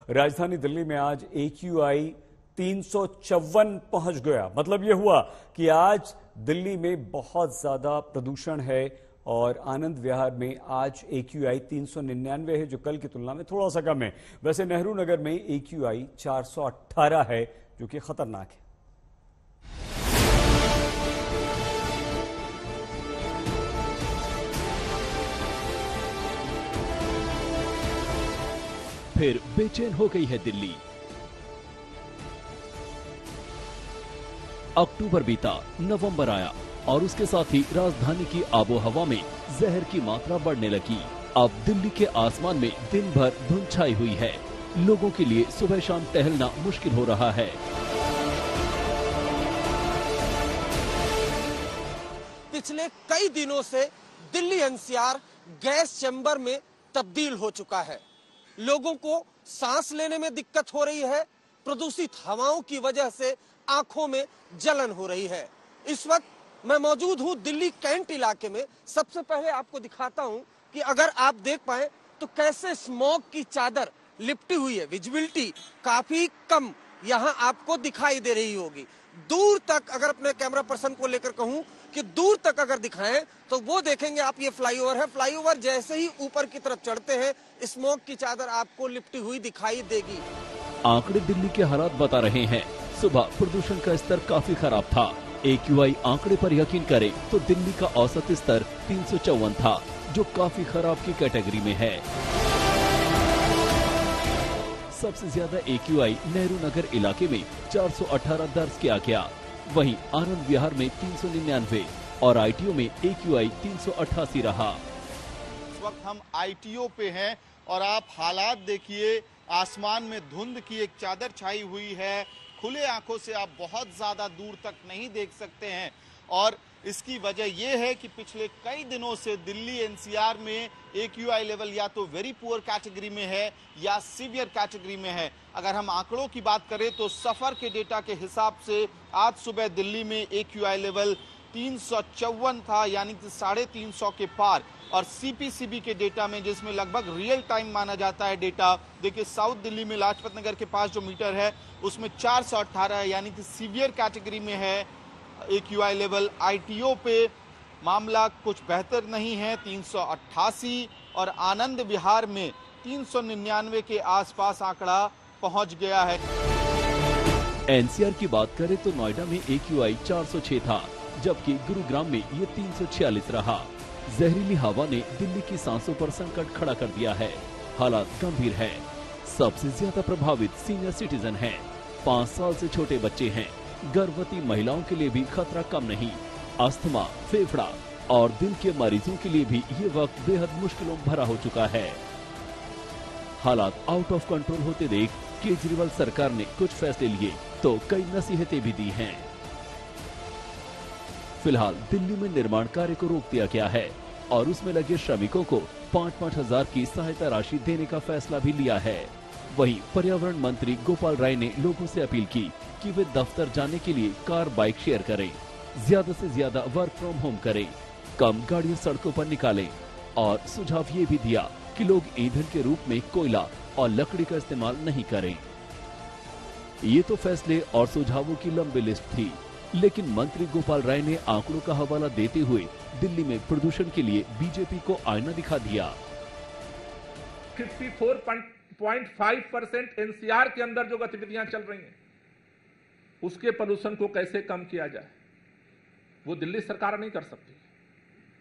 राजधानी दिल्ली में आज AQI 354 पहुंच गया। मतलब यह हुआ कि आज दिल्ली में बहुत ज्यादा प्रदूषण है और आनंद विहार में आज AQI 399 है, जो कल की तुलना में थोड़ा सा कम है। वैसे नेहरू नगर में AQI 418 है, जो कि खतरनाक है। फिर बेचैन हो गई है दिल्ली। अक्टूबर बीता, नवंबर आया और उसके साथ ही राजधानी की आबोहवा में जहर की मात्रा बढ़ने लगी। अब दिल्ली के आसमान में दिन भर धुंध छाई हुई है। लोगों के लिए सुबह शाम टहलना मुश्किल हो रहा है। पिछले कई दिनों से दिल्ली NCR गैस चैम्बर में तब्दील हो चुका है। लोगों को सांस लेने में दिक्कत हो रही है। प्रदूषित हवाओं की वजह से आंखों में जलन हो रही है। इस वक्त मैं मौजूद हूं दिल्ली कैंट इलाके में। सबसे पहले आपको दिखाता हूं कि अगर आप देख पाए तो कैसे स्मॉग की चादर लिपटी हुई है। विजिबिलिटी काफी कम यहां आपको दिखाई दे रही होगी। दूर तक अगर अपने कैमरा पर्सन को लेकर कहूं कि दूर तक अगर दिखाएं तो वो देखेंगे आप, ये फ्लाईओवर है। फ्लाईओवर जैसे ही ऊपर की तरफ चढ़ते हैं, स्मोक की चादर आपको लिपटी हुई दिखाई देगी। आंकड़े दिल्ली के हालात बता रहे हैं। सुबह प्रदूषण का स्तर काफी खराब था। AQI आंकड़े पर यकीन करें तो दिल्ली का औसत स्तर 354 था, जो काफी खराब की कैटेगरी में है। सबसे ज्यादा AQI नेहरू नगर इलाके में 418 दर्ज किया गया। वहीं आनंद विहार में 399 और ITO में AQI 388 रहा। इस वक्त हम ITO पे हैं और आप हालात देखिए। आसमान में धुंध की एक चादर छाई हुई है। खुले आंखों से आप बहुत ज्यादा दूर तक नहीं देख सकते हैं और इसकी वजह यह है कि पिछले कई दिनों से दिल्ली NCR में AQI लेवल या तो वेरी पुअर कैटेगरी में है या सीवियर कैटेगरी में है। अगर हम आंकड़ों की बात करें तो सफर के डेटा के हिसाब से आज सुबह दिल्ली में AQI लेवल 354 था, यानी कि 350 के पार। और CPCB के डेटा में, जिसमें लगभग रियल टाइम माना जाता है डेटा, देखिए साउथ दिल्ली में लाजपत नगर के पास जो मीटर है उसमें 418 है, यानी कि सीवियर कैटेगरी में है AQI लेवल। ITO पे मामला कुछ बेहतर नहीं है, 388, और आनंद विहार में 399 के आसपास आंकड़ा पहुंच गया है। NCR की बात करें तो नोएडा में AQI 406 था, जबकि गुरुग्राम में ये 346 रहा। जहरीली हवा ने दिल्ली की सांसों पर संकट खड़ा कर दिया है। हालात गंभीर है। सबसे ज्यादा प्रभावित सीनियर सिटीजन हैं। 5 साल से छोटे बच्चे हैं। गर्भवती महिलाओं के लिए भी खतरा कम नहीं। अस्थमा, फेफड़ा और दिल के मरीजों के लिए भी ये वक्त बेहद मुश्किलों भरा हो चुका है। हालात आउट ऑफ कंट्रोल होते देख केजरीवाल सरकार ने कुछ फैसले लिए तो कई नसीहतें भी दी हैं। फिलहाल दिल्ली में निर्माण कार्य को रोक दिया गया है और उसमें लगे श्रमिकों को 5-5 हजार की सहायता राशि देने का फैसला भी लिया है। वहीं पर्यावरण मंत्री गोपाल राय ने लोगों से अपील की कि वे दफ्तर जाने के लिए कार बाइक शेयर करें, ज्यादा से ज्यादा वर्क फ्रॉम होम करें, कम गाड़ियां सड़कों पर निकालें और सुझाव ये भी दिया कि लोग ईंधन के रूप में कोयला और लकड़ी का इस्तेमाल नहीं करें। ये तो फैसले और सुझावों की लंबी लिस्ट थी, लेकिन मंत्री गोपाल राय ने आंकड़ों का हवाला देते हुए दिल्ली में प्रदूषण के लिए बीजेपी को आईना दिखा दिया। 54.5% NCR के अंदर जो गतिविधियां चल रही हैं, उसके प्रदूषण को कैसे कम किया जाए, वो दिल्ली सरकार नहीं कर सकती।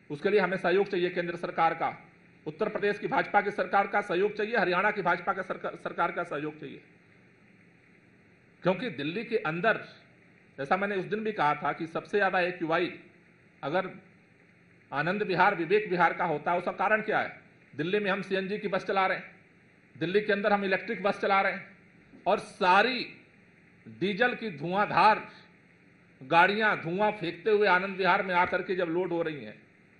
उसके लिए हमें सहयोग चाहिए केंद्र सरकार का, उत्तर प्रदेश की भाजपा की सरकार का सहयोग चाहिए, हरियाणा की भाजपा का सरकार का सहयोग चाहिए। क्योंकि दिल्ली के अंदर, जैसा मैंने उस दिन भी कहा था, कि सबसे ज्यादा AQI अगर आनंद विहार, विवेक विहार का होता है, उसका कारण क्या है? दिल्ली में हम CNG की बस चला रहे हैं, दिल्ली के अंदर हम इलेक्ट्रिक बस चला रहे हैं और सारी डीजल की धुआंधार गाड़ियां धुआं फेंकते हुए आनंद विहार में आकर के जब लोड हो रही हैं,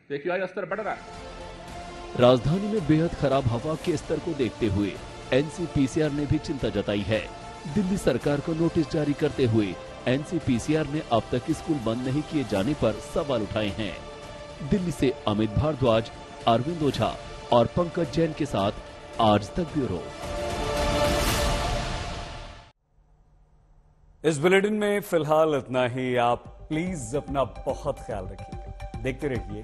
तो AQI स्तर बढ़ रहा है। राजधानी में बेहद खराब हवा के स्तर को देखते हुए NCPCR ने भी चिंता जताई है। दिल्ली सरकार को नोटिस जारी करते हुए NCPCR ने अब तक स्कूल बंद नहीं किए जाने पर सवाल उठाए हैं। दिल्ली से अमित भारद्वाज, अरविंद ओझा और पंकज जैन के साथ आज तक ब्यूरो। इस बुलेटिन में फिलहाल इतना ही। आप प्लीज अपना बहुत ख्याल रखिएगा। देखते रहिए